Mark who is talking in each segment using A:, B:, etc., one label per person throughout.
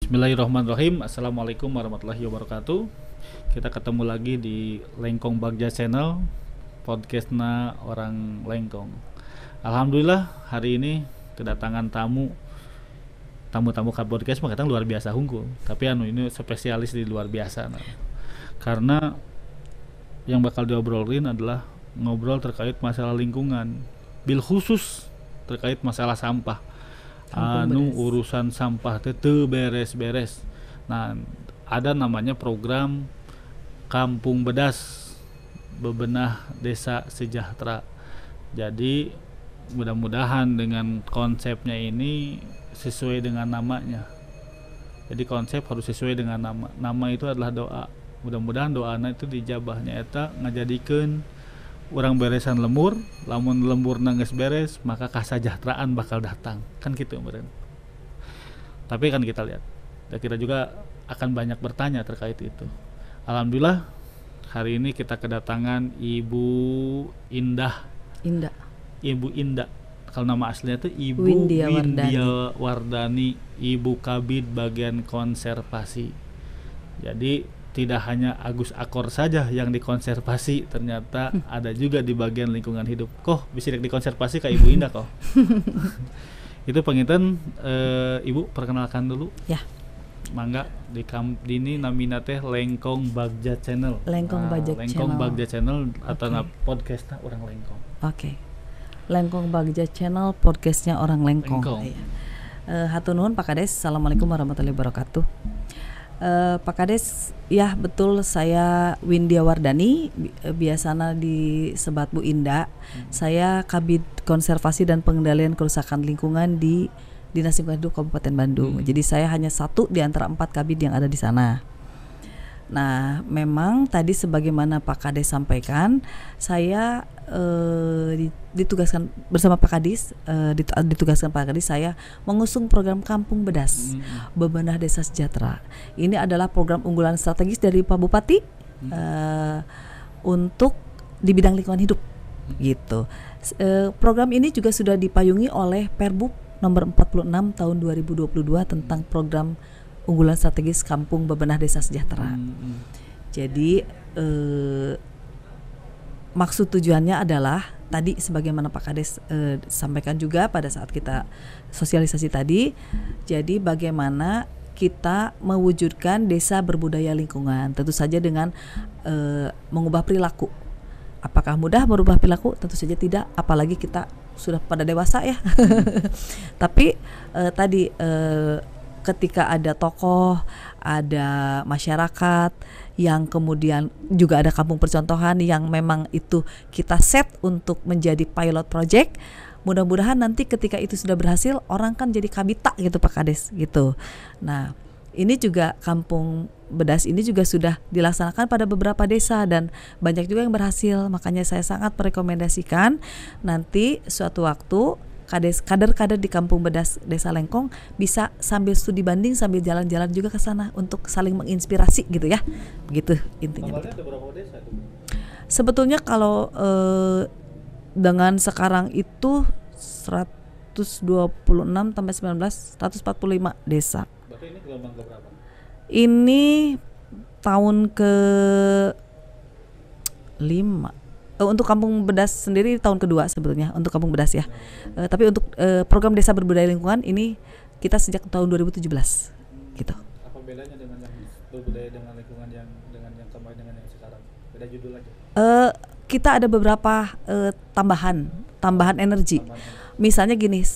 A: Bismillahirrahmanirrahim. Assalamualaikum warahmatullahi wabarakatuh. Kita ketemu lagi di Lengkong Bagja Channel, podcastnya orang Lengkong. Alhamdulillah hari ini kedatangan tamu-tamu ke podcast mah kadang luar biasa hungkul. Tapi ini spesialis di luar biasa. Karena yang bakal diobrolin adalah ngobrol terkait masalah lingkungan, bil khusus terkait masalah sampah. Urusan sampah teu beres-beres. Nah, ada namanya program Kampung Bedas Bebenah Desa Sejahtera. Jadi mudah-mudahan dengan konsepnya ini sesuai dengan namanya. Jadi konsep harus sesuai dengan nama. Nama itu adalah doa. Mudah-mudahan doana itu dijabahnya eta ngajadikeun orang beresan lembur, lamun lembur nangis beres, maka kesejahteraan bakal datang. Kan gitu meren. Tapi kan kita lihat, kita juga akan banyak bertanya terkait itu. Alhamdulillah hari ini kita kedatangan Ibu Indah. Ibu Indah. Kalau nama aslinya itu Ibu Windia Wardani, Ibu Kabid bagian konservasi. Jadi tidak hanya Agus Akor saja yang dikonservasi, ternyata ada juga di bagian lingkungan hidup. Bisa dikonservasi ke Ibu Indah Itu penginten, Ibu perkenalkan dulu.
B: Ya.
A: Mangga di ini namina teh Lengkong Bagja Channel.
B: Lengkong
A: Bagja Channel atau podcastnya orang Lengkong.
B: Oke. Lengkong Bagja Channel, podcastnya orang Lengkong. Hatur nuhun Pak Kades. Assalamualaikum warahmatullahi wabarakatuh. Pak Kades, ya betul, saya Windia Wardani, biasanya disebat Bu Indah. Saya Kabid Konservasi dan Pengendalian Kerusakan Lingkungan di Dinas Lingkungan Hidup Kabupaten Bandung. Jadi saya hanya satu di antara 4 kabid yang ada di sana. Nah, memang tadi sebagaimana Pak Kades sampaikan, saya ditugaskan bersama Pak Kadis, ditugaskan Pak Kadis, saya mengusung program Kampung Bedas Bebenah Desa Sejahtera. Ini adalah program unggulan strategis dari Pak Bupati untuk di bidang lingkungan hidup, gitu. Program ini juga sudah dipayungi oleh Perbup nomor 46 tahun 2022 tentang program unggulan strategis Kampung Bebenah Desa Sejahtera. Jadi maksud tujuannya adalah tadi sebagaimana Pak Kades sampaikan juga pada saat kita sosialisasi tadi. Jadi bagaimana kita mewujudkan desa berbudaya lingkungan, tentu saja dengan mengubah perilaku. Apakah mudah merubah perilaku? Tentu saja tidak, apalagi kita sudah pada dewasa ya. Tapi tadi ketika ada tokoh, ada masyarakat yang kemudian juga ada kampung percontohan yang memang itu kita set untuk menjadi pilot project. Mudah-mudahan nanti ketika itu sudah berhasil, orang kan jadi kabita gitu Pak Kades gitu. Nah, ini juga Kampung Bedas ini juga sudah dilaksanakan pada beberapa desa dan banyak juga yang berhasil. Makanya saya sangat merekomendasikan nanti suatu waktu kader-kader di Kampung Bedas Desa Lengkong bisa sambil studi banding sambil jalan-jalan juga ke sana untuk saling menginspirasi gitu ya. Begitu intinya.
A: Ada berapa desa itu?
B: Sebetulnya kalau dengan sekarang itu 126 tambah 19 145 desa.
A: Berarti ini gelombang ke berapa?
B: Ini tahun ke 5. Untuk Kampung Bedas sendiri tahun kedua sebetulnya untuk Kampung Bedas ya. Tapi untuk program Desa Berbudaya Lingkungan ini kita sejak tahun 2017 gitu.
A: Apa bedanya dengan yang berbudaya dengan lingkungan yang dengan yang kemarin dengan yang sekarang? Beda judul aja.
B: Kita ada beberapa tambahan energi. Misalnya gini,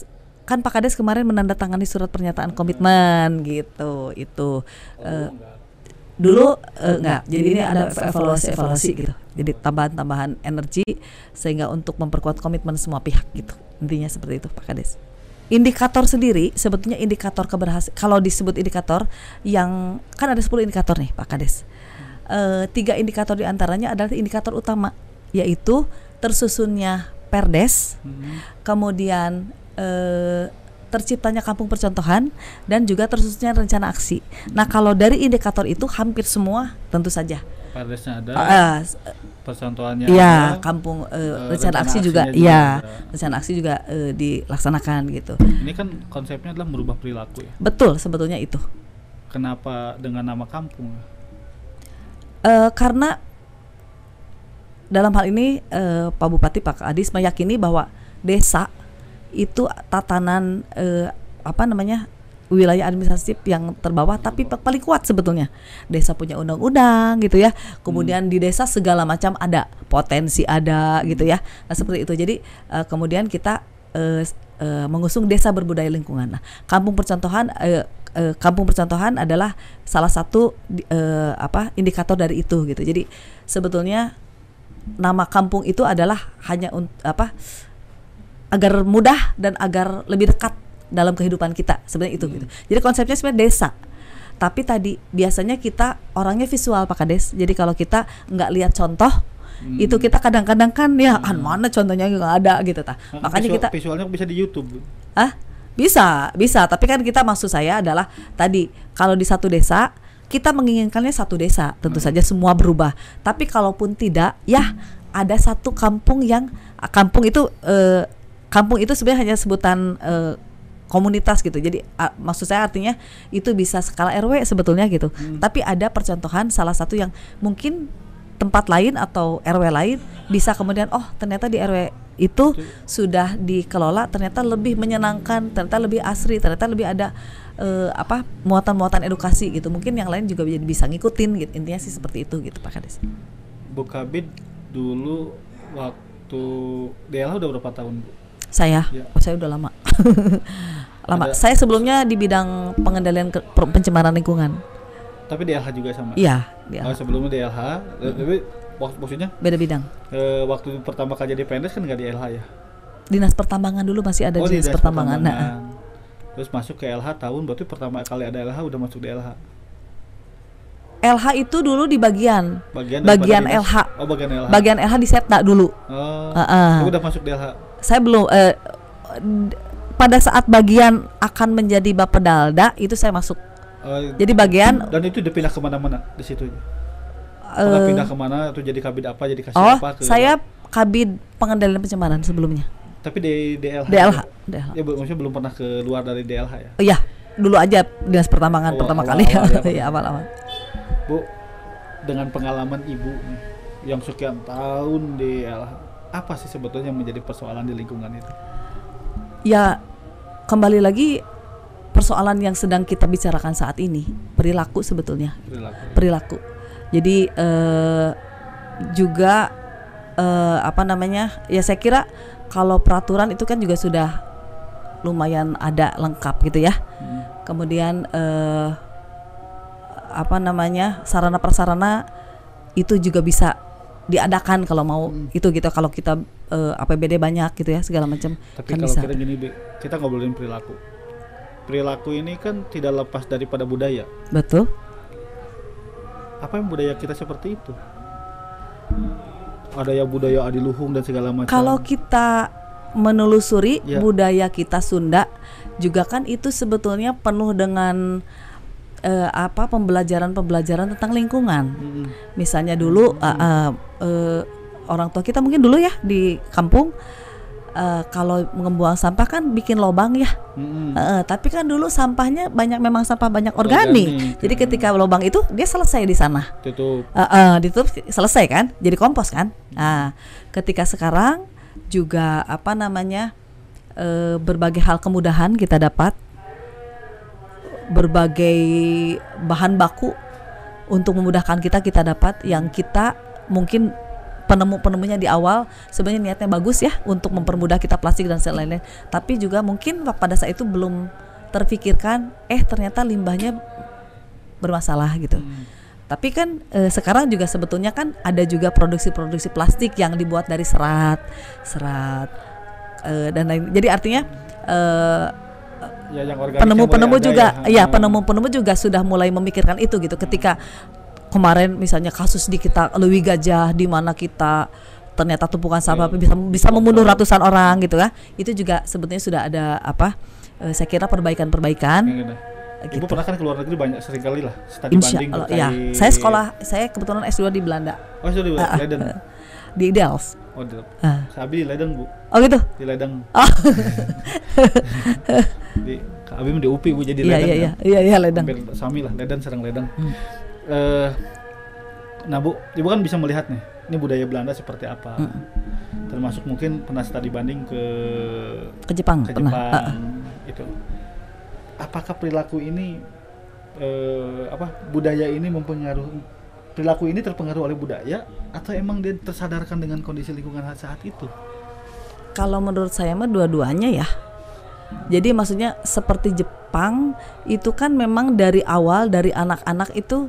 B: kan Pak Kades kemarin menandatangani surat pernyataan komitmen gitu. Itu dulu enggak. Jadi ini ada evaluasi gitu. Jadi tambahan energi sehingga untuk memperkuat komitmen semua pihak gitu. Intinya seperti itu Pak Kades. Indikator sendiri sebetulnya indikator keberhasilan, kalau disebut indikator yang kan ada 10 indikator nih Pak Kades. 3 indikator diantaranya adalah indikator utama, yaitu tersusunnya Perdes, kemudian terciptanya kampung percontohan, dan juga tersusunnya rencana aksi. Nah, kalau dari indikator itu hampir semua tentu saja
A: Perdesnya ada, percontohannya
B: ya,
A: ada,
B: kampung rencana aksi juga, ya, rencana aksi juga dilaksanakan gitu.
A: Ini kan konsepnya adalah merubah perilaku ya.
B: Betul, sebetulnya itu.
A: Kenapa dengan nama kampung?
B: Karena dalam hal ini Pak Bupati, Pak Kadis meyakini bahwa desa itu tatanan wilayah administratif yang terbawah tapi paling kuat sebetulnya. Desa punya undang-undang gitu ya. Kemudian di desa segala macam ada, potensi ada gitu ya. Nah, seperti itu. Jadi kemudian kita mengusung desa berbudaya lingkungan. Nah, kampung percontohan adalah salah satu indikator dari itu gitu. Jadi sebetulnya nama kampung itu adalah hanya agar mudah dan agar lebih dekat dalam kehidupan kita, sebenarnya itu gitu. Jadi konsepnya sebenarnya desa. Tapi tadi biasanya kita orangnya visual Pak Kades. Jadi kalau kita nggak lihat contoh, itu kita kadang-kadang kan ya mana contohnya nggak ada gitu ta. Makanya
A: visualnya bisa di YouTube.
B: Bisa. Tapi kan kita maksud saya adalah tadi kalau di satu desa kita menginginkannya satu desa, tentu saja semua berubah. Tapi kalaupun tidak, ya ada satu kampung yang kampung itu sebenarnya hanya sebutan komunitas gitu. Jadi maksud saya artinya itu bisa skala RW sebetulnya gitu. Tapi ada percontohan salah satu yang mungkin tempat lain atau RW lain bisa kemudian ternyata di RW itu sudah dikelola ternyata lebih menyenangkan, ternyata lebih asri, ternyata lebih ada muatan-muatan edukasi gitu. Mungkin yang lain juga bisa ngikutin gitu. Intinya sih seperti itu gitu Pak Kades.
A: Bu Kabid dulu waktu DLH udah berapa tahun, Bu?
B: Saya udah lama. Saya sebelumnya di bidang pengendalian pencemaran lingkungan.
A: Tapi DLH juga sama?
B: Iya, DLH.
A: Sebelumnya DLH, tapi maksudnya
B: beda bidang.
A: Waktu pertama kali jadi PNS kan nggak di LH ya?
B: Dinas Pertambangan dulu masih ada dinas pertambangan.
A: Terus masuk ke LH tahun, berarti pertama kali ada LH udah masuk di LH.
B: LH itu dulu di bagian LH.
A: Bagian LH.
B: Bagian LH di Setda dulu.
A: Udah masuk di LH.
B: Saya belum. Pada saat bagian akan menjadi Bapedalda itu saya masuk. Jadi bagian.
A: Dan itu udah pindah kemana-mana di situ. Pindah kemana? Atau jadi kabid apa? Jadi kasih apa?
B: Saya kabid pengendalian pencemaran sebelumnya.
A: Tapi di DLH. Ya, maksudnya belum pernah keluar dari DLH ya?
B: Iya, dulu aja dinas pertambangan pertama kali ya. Iya, awal-awal.
A: Bu, dengan pengalaman Ibu yang sekian tahun di LH, apa sih sebetulnya yang menjadi persoalan di lingkungan itu?
B: Ya, kembali lagi persoalan yang sedang kita bicarakan saat ini, perilaku sebetulnya. Perilaku. Jadi juga ya saya kira kalau peraturan itu kan juga sudah lumayan ada lengkap gitu ya. Kemudian sarana prasarana itu juga bisa diadakan kalau mau itu gitu, kalau kita APBD banyak gitu ya segala macam.
A: Tapi
B: kan
A: kalau
B: bisa.
A: kita gini, kita ngobrolin perilaku ini kan tidak lepas daripada budaya.
B: Betul.
A: Apa yang budaya kita seperti itu? Ada yang budaya adiluhung dan segala macam.
B: Kalau kita menelusuri budaya kita Sunda juga kan itu sebetulnya penuh dengan pembelajaran tentang lingkungan. Misalnya dulu orang tua kita mungkin dulu ya di kampung kalau membuang sampah kan bikin lubang ya. Tapi kan dulu sampahnya memang sampah banyak organik. Jadi ketika lubang itu dia selesai di sana. Ditutup selesai kan? Jadi kompos kan? Nah, ketika sekarang juga berbagai hal kemudahan kita dapat, berbagai bahan baku untuk memudahkan kita dapat yang kita mungkin penemu-penemunya di awal sebenarnya niatnya bagus ya untuk mempermudah kita plastik dan lain-lain, tapi juga mungkin pada saat itu belum terfikirkan ternyata limbahnya bermasalah gitu. Tapi kan sekarang juga sebetulnya kan ada juga produksi-produksi plastik yang dibuat dari serat dan lain. Jadi artinya penemu-penemu juga penemu-penemu juga sudah mulai memikirkan itu gitu. Ketika kemarin misalnya kasus di kita Lewi Gajah di mana kita ternyata tumpukan sampah bisa membunuh ratusan orang gitu ya. Itu juga sebetulnya sudah ada saya kira perbaikan-perbaikan.
A: Ibu gitu. Pernah kan ke luar negeri banyak sering kali lah studi banding.
B: Ya, saya kebetulan S2 di Belanda.
A: Oh, S2 di Leiden.
B: Di Delft.
A: Oh, di Sabi di Leiden, Bu.
B: Oh gitu.
A: Di Leiden. Abi mah di UPI Bu jadi
B: Iya
A: ledang
B: iya
A: kan.
B: iya ledang.
A: Hampir sami lah ledang sareng ledang. Nah Bu, Ibu kan bisa melihat nih, ini budaya Belanda seperti apa. Termasuk mungkin pernah studi banding ke
B: Jepang
A: ke
B: pernah.
A: Jepang itu. Apakah perilaku ini budaya ini perilaku ini terpengaruh oleh budaya atau emang dia tersadarkan dengan kondisi lingkungan saat itu?
B: Kalau menurut saya mah dua-duanya ya. Jadi maksudnya seperti Jepang itu kan memang dari awal dari anak-anak itu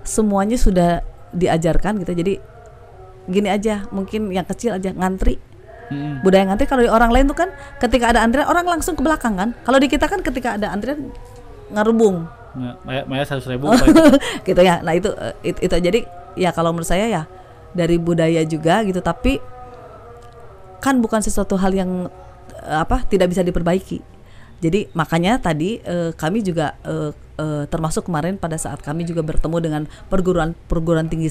B: semuanya sudah diajarkan gitu. Jadi gini aja, mungkin yang kecil aja ngantri. Budaya ngantri kalau di orang lain tuh kan ketika ada antrian orang langsung ke belakang kan. Kalau di kita kan ketika ada antrian ngerubung.
A: Maya 100.000
B: gitu ya. Nah itu jadi ya kalau menurut saya ya dari budaya juga gitu, tapi kan bukan sesuatu hal yang tidak bisa diperbaiki. Jadi makanya tadi kami juga termasuk kemarin pada saat kami juga bertemu dengan perguruan tinggi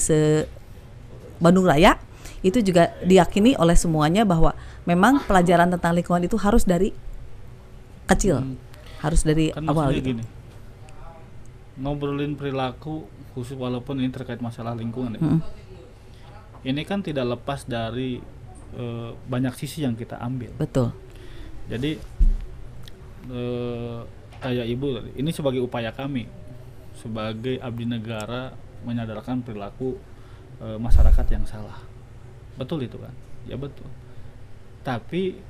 B: Bandung Raya, itu juga diyakini oleh semuanya bahwa memang pelajaran tentang lingkungan itu harus dari kecil, harus dari
A: kan
B: awal gitu.
A: Gini, ngobrolin perilaku khusus walaupun ini terkait masalah lingkungan ya. Ini kan tidak lepas dari banyak sisi yang kita ambil.
B: Betul.
A: Jadi kayak Ibu tadi, ini sebagai upaya kami sebagai abdi negara menyadarkan perilaku masyarakat yang salah. Betul itu kan? Ya betul. Tapi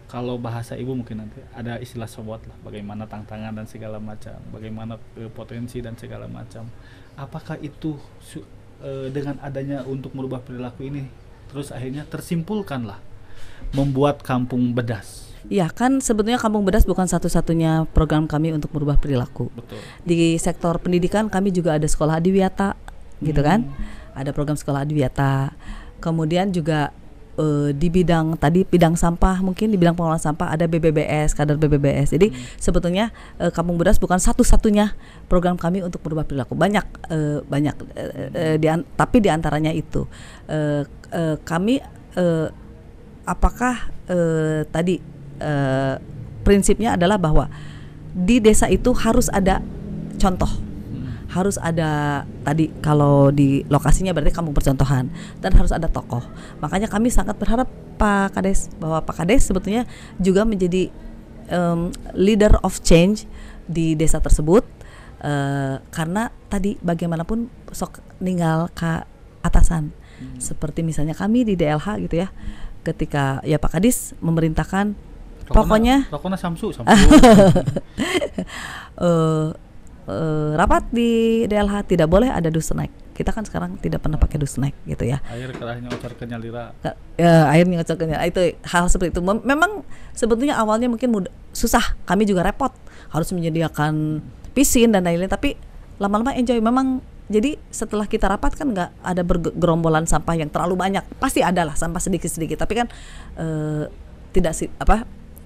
A: kalau bahasa Ibu mungkin nanti ada istilah SWOT lah, bagaimana tantangan dan segala macam, bagaimana potensi dan segala macam. Apakah itu dengan adanya untuk merubah perilaku ini terus akhirnya tersimpulkanlah membuat kampung bedas.
B: Ya kan sebetulnya Kampung Bedas bukan satu-satunya program kami untuk merubah perilaku.
A: Betul.
B: Di sektor pendidikan kami juga ada sekolah adiwiyata gitu kan. Ada program sekolah adiwiyata. Kemudian juga di bidang sampah, mungkin di bidang pengelolaan sampah ada BBBS, kader BBBS. Jadi sebetulnya Kampung Bedas bukan satu-satunya program kami untuk merubah perilaku. Banyak tapi di antaranya itu kami apakah tadi prinsipnya adalah bahwa di desa itu harus ada contoh. Harus ada tadi kalau di lokasinya berarti kampung percontohan dan harus ada tokoh. Makanya kami sangat berharap Pak Kades bahwa Pak Kades sebetulnya juga menjadi leader of change di desa tersebut karena tadi bagaimanapun sok ninggal ke atasan. Seperti misalnya kami di DLH gitu ya. Ketika ya Pak Kadis memerintahkan pokoknya
A: Samsu.
B: Rapat di DLH tidak boleh ada dusnaik. Kita kan sekarang tidak pernah pakai dusnaik gitu ya.
A: Air kerahnya ngocor ke nyalira.
B: Airnya ngocor ke nyalira. Itu hal seperti itu. Memang sebetulnya awalnya mungkin susah. Kami juga repot. Harus menyediakan pisin dan lain-lain. Tapi lama-lama enjoy. Memang jadi setelah kita rapat kan nggak ada gerombolan sampah yang terlalu banyak. Pasti ada lah sampah sedikit-sedikit. Tapi kan tidak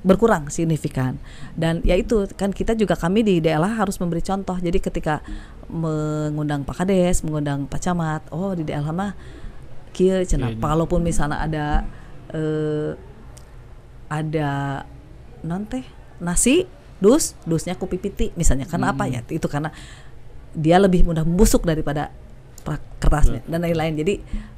B: berkurang signifikan. Dan ya itu kan kita juga kami di DLH harus memberi contoh. Jadi ketika mengundang Pak Kades, mengundang Pak Camat, oh di DLH mah kieu cenah. Kalaupun misalnya ada nasi dusnya kopi piti misalnya. Karena apa ya? Itu karena dia lebih mudah membusuk daripada kertasnya dan lain-lain. Jadi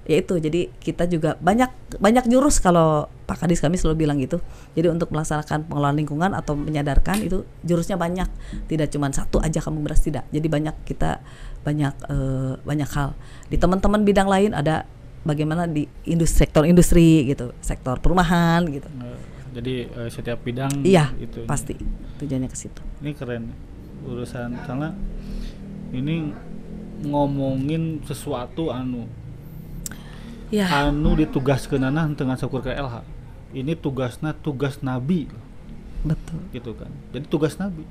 B: ya itu, jadi kita juga banyak jurus. Kalau Pak Kadis kami selalu bilang gitu. Jadi untuk melaksanakan pengelolaan lingkungan atau menyadarkan itu jurusnya banyak. Tidak cuma satu aja Kampung Beras, tidak. Jadi banyak hal. Di teman-teman bidang lain ada bagaimana di sektor industri gitu, sektor perumahan gitu.
A: Jadi setiap bidang
B: itu pasti tujuannya ke situ.
A: Ini keren urusan karena ini ngomongin sesuatu anu ditugaskeunana teu ngaseukur ke LH. Ini tugas nabi.
B: Betul.
A: Gitu kan. Jadi tugas nabi.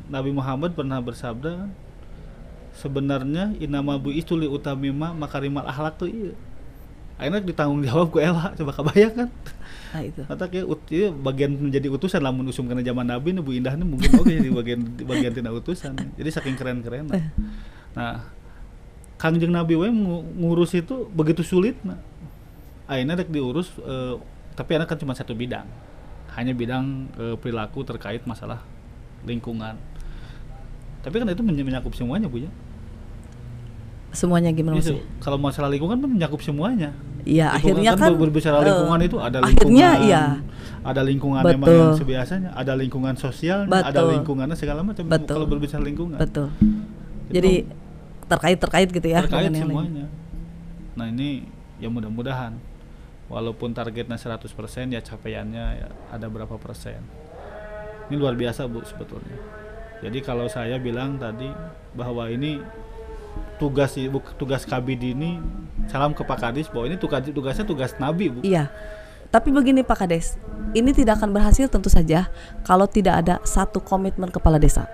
A: Nabi Muhammad pernah bersabda sebenarnya inama bu'istu li utamima makarimal akhlaq tuh ieu. Akhirnya ditanggung jawab ku LH, coba kebayang kan?
B: Nah itu.
A: Kata kayak bagian menjadi utusan lamun usum kana zaman Nabi nu Bu Indahna mungkin jadi bagian tina utusan. Jadi saking keren-keren. Nah, Kangjeng Nabi we ngurus itu begitu sulit. Akhirnya rek diurus tapi anak kan cuma satu bidang. hanya bidang perilaku terkait masalah lingkungan. Tapi kan itu menyakup semuanya, Bu ya.
B: Semuanya gimana
A: Gitu.
B: sih?
A: Kalau masalah lingkungan kan menyakup semuanya.
B: Iya, akhirnya kan
A: berbicara lingkungan itu ada
B: akhirnya
A: lingkungan,
B: iya.
A: ada lingkungan
B: Betul.
A: emang yang sebiasanya, ada lingkungan sosialnya, ada
B: Betul.
A: lingkungannya segala macam.
B: Betul.
A: Kalau berbicara lingkungan,
B: Betul.
A: itu
B: Jadi terkait gitu ya
A: terkait
B: dengan yang lain.
A: semuanya. Nah ini ya mudah-mudahan walaupun targetnya 100% ya capaiannya ya ada berapa persen. Ini luar biasa, Bu, sebetulnya. Jadi kalau saya bilang tadi bahwa ini tugas Kabid ini, salam ke Pak Kadis bahwa ini tugasnya tugas Nabi, Bu.
B: Iya. Tapi begini Pak Kades, ini tidak akan berhasil tentu saja kalau tidak ada satu komitmen kepala desa.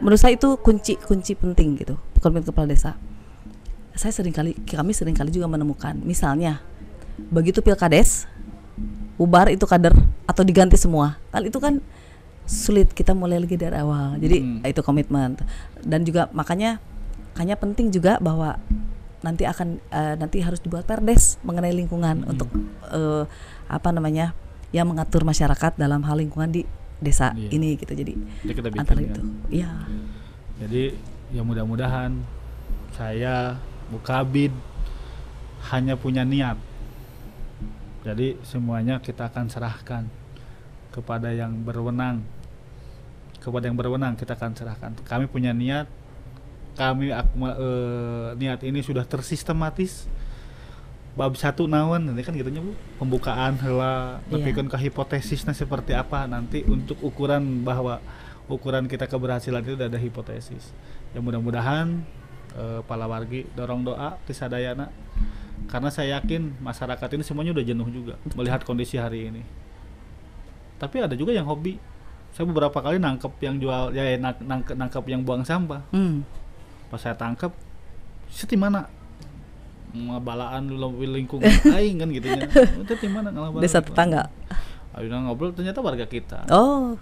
B: Menurut saya itu kunci penting gitu, komitmen kepala desa. Kami seringkali juga menemukan, misalnya begitu pilkades, bubar itu kader atau diganti semua, kan itu kan sulit, kita mulai lagi dari awal. Jadi itu komitmen. Dan juga makanya penting juga bahwa nanti harus dibuat perdes mengenai lingkungan untuk yang mengatur masyarakat dalam hal lingkungan di desa ini gitu. Jadi
A: kita bikin,
B: antara
A: ya.
B: itu. Iya.
A: Jadi ya mudah-mudahan saya Bu Kabid hanya punya niat. Jadi semuanya kita akan serahkan kepada yang berwenang. Kepada yang berwenang kita akan serahkan. Kami punya niat. Niat ini sudah tersistematis. Bab 1 naon nanti kan gitunya, Bu. Pembukaan heula nepikeun ke hipotesisnya seperti apa nanti untuk ukuran bahwa ukuran kita keberhasilan itu ada hipotesis. Ya mudah-mudahan pala wargi dorong doa ti sadayana. Karena saya yakin masyarakat ini semuanya udah jenuh juga melihat kondisi hari ini. Tapi ada juga yang hobi. Saya beberapa kali nangkep yang jual nangkep yang buang sampah. Pas saya tangkep, di mana? Balaan lingkungan aing kan gitunya. Itu di mana ngalah
B: Desa tetangga.
A: Ayeuna ngobrol ternyata warga kita.
B: Oh.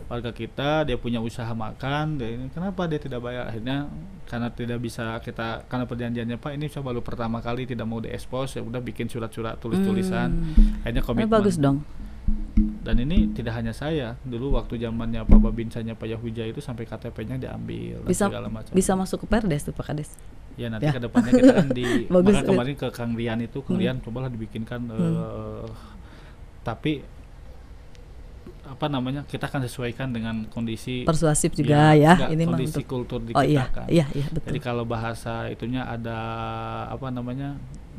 A: Warga kita, dia punya usaha makan, kenapa dia tidak bayar? Akhirnya karena tidak bisa karena perjanjiannya Pak ini saya baru pertama kali tidak mau diekspos, ya udah bikin surat-surat tulis-tulisan. Akhirnya komitmen.
B: Bagus dong.
A: Dan ini tidak hanya saya, dulu waktu zamannya Pak Babinsanya Pak Yahwija itu sampai KTP-nya diambil
B: Bisa
A: segala macam.
B: bisa masuk ke perdes tuh Pak Kades.
A: Ya nanti ke depannya kita kan
B: Bagus,
A: maka kemarin ke Kang Rian itu, Kang Rian cobalah dibikinkan tapi kita akan sesuaikan dengan kondisi
B: persuasif juga ya ini
A: kondisi
B: untuk
A: kultur di kita kan.
B: Iya betul.
A: Jadi kalau bahasa itunya ada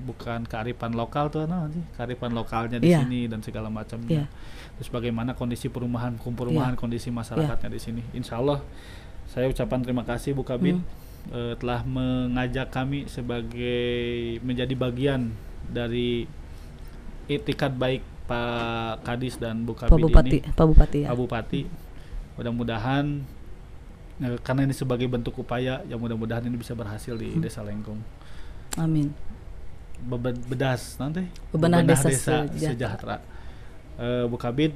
A: bukan kearifan lokal tuh kearifan lokalnya di sini dan segala macamnya. Terus bagaimana kondisi perumahan kondisi masyarakatnya di sini. Insya Allah saya ucapan terima kasih Bu Kabid telah mengajak kami sebagai menjadi bagian dari itikat baik Pak Kadis dan Bu Kabid Pak Bupati. Mudah-mudahan karena ini sebagai bentuk upaya, ya mudah-mudahan ini bisa berhasil di Desa Lengkong.
B: Amin.
A: Bebenah desa sejahtera. Bu Kabid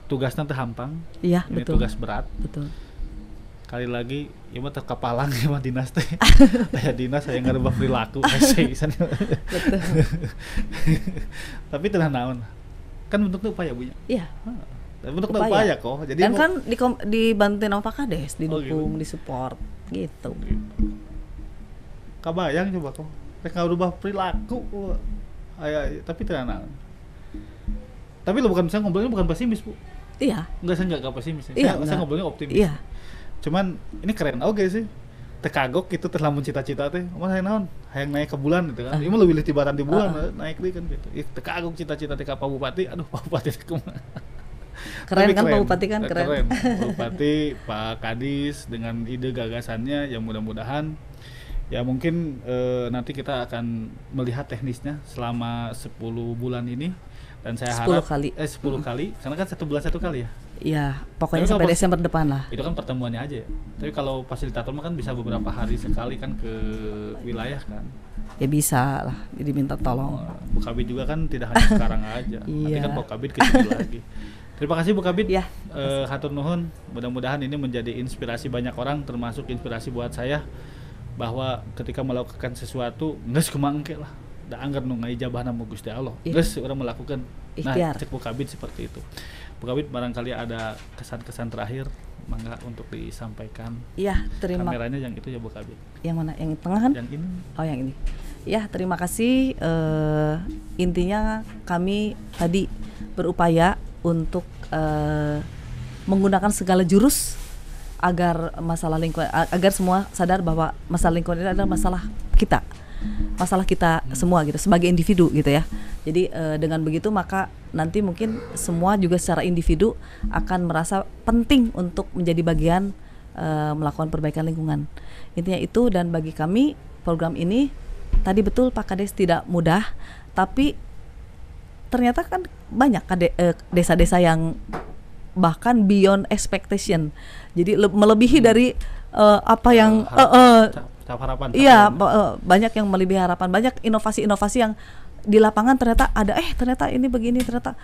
A: tugasnya teh hampang.
B: Iya,
A: ini
B: betul.
A: Tugas berat.
B: Betul.
A: Kali lagi ieu mah teh kapalang ieu mah dinas teh. Aya dinas aya ngarubah perilaku hese.
B: Betul.
A: Tapi teu naon. Kan bentuknya upaya, Bu.
B: Iya.
A: Bentuknya upaya kok. Jadi
B: dan kan dibantuin sama Pak Kades, didukung, disupport gitu.
A: Kabayang coba kok. Rek ngarubah perilaku. Tapi teu naon. Tapi lo bukan, saya ngobrolnya bukan pesimis, Bu.
B: Iya.
A: Enggak pesimis.
B: Iya,
A: saya ngobrolnya optimis.
B: Iya.
A: Cuman ini keren sih. Tekagok gitu terlamun cita-cita teh. Omah hayang naon? Hayang naik ke bulan gitu kan. Ieu mah leuwih tibatan di bulan naik deui kan gitu. Tekagok cita-cita teh ka Pak Bupati. Aduh, Pak Bupati teh kumaha.
B: Keren kan Pak Bupati kan keren.
A: Pak Bupati, Pak Kadis dengan ide gagasannya yang mudah-mudahan ya mungkin nanti kita akan melihat teknisnya selama 10 bulan ini. Dan saya harap 10 kali karena kan 1 bulan 1 kali ya.
B: Iya, pokoknya sampai Desember depan lah.
A: Itu kan pertemuannya aja ya. Tapi kalau fasilitator mah kan bisa beberapa hari sekali kan ke wilayah kan.
B: Ya bisa lah, jadi minta tolong.
A: Bu Kabid juga kan tidak hanya sekarang aja. Nanti kan Bu Kabid kesini lagi. Terima kasih Bu Kabid.
B: Ya.
A: Hatur nuhun. Mudah-mudahan ini menjadi inspirasi banyak orang, termasuk inspirasi buat saya bahwa ketika melakukan sesuatu geus kumaha engke lah. da anggar nu ngaijabahna mu Gusti Allah.
B: Iya.
A: Geus urang melakukan. Nah,
B: Ikhtiar.
A: cek Bu Kabid seperti itu. Bu Kabid barangkali ada kesan-kesan terakhir mangga untuk disampaikan.
B: Ya, terima.
A: Kameranya yang itu ya Bu Kabid.
B: Yang mana? Yang tengah kan?
A: Yang ini.
B: Oh, yang ini. Ya, terima kasih. Intinya kami tadi berupaya untuk menggunakan segala jurus agar masalah lingkungan, agar semua sadar bahwa masalah lingkungan ini adalah masalah kita semua gitu, sebagai individu gitu ya. Jadi dengan begitu maka nanti mungkin semua juga secara individu akan merasa penting untuk menjadi bagian melakukan perbaikan lingkungan. Intinya itu, dan bagi kami program ini tadi betul Pak Kades tidak mudah, tapi ternyata kan banyak desa-desa yang bahkan beyond expectation. Jadi melebihi dari apa yang
A: harapan.
B: Iya, banyak yang melebihi harapan, banyak inovasi-inovasi yang di lapangan ternyata ada, ternyata ini begini, ternyata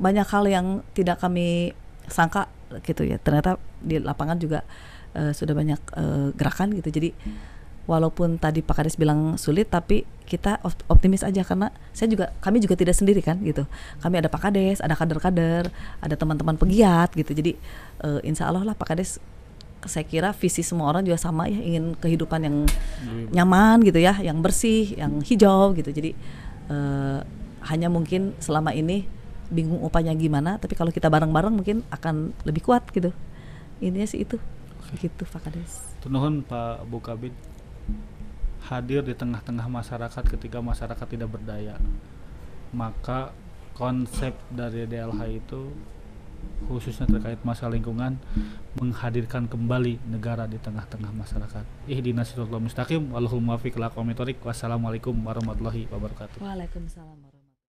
B: banyak hal yang tidak kami sangka gitu ya. Ternyata di lapangan juga sudah banyak gerakan gitu. Jadi walaupun tadi Pak Kades bilang sulit, tapi kita optimis aja karena kami juga tidak sendiri kan gitu. Kami ada Pak Kades, ada kader-kader, ada teman-teman pegiat gitu. Jadi insya Allah lah Pak Kades, saya kira visi semua orang juga sama ya, ingin kehidupan yang nyaman gitu ya, yang bersih, yang hijau gitu. Jadi hanya mungkin selama ini bingung upahnya gimana, tapi kalau kita bareng-bareng mungkin akan lebih kuat gitu. Intinya sih itu. Gitu Pak Kades.
A: Nuhun Pak Bu Kabid hadir di tengah-tengah masyarakat ketika masyarakat tidak berdaya. Maka konsep dari DLH itu khususnya terkait masalah lingkungan menghadirkan kembali negara di tengah-tengah masyarakat. Ihdinas siratal mustaqim wallahul muwaffiq ila aqwamit thoriq. Wassalamualaikum warahmatullahi wabarakatuh.
B: Waalaikumsalam warahmatullahi wabarakatuh.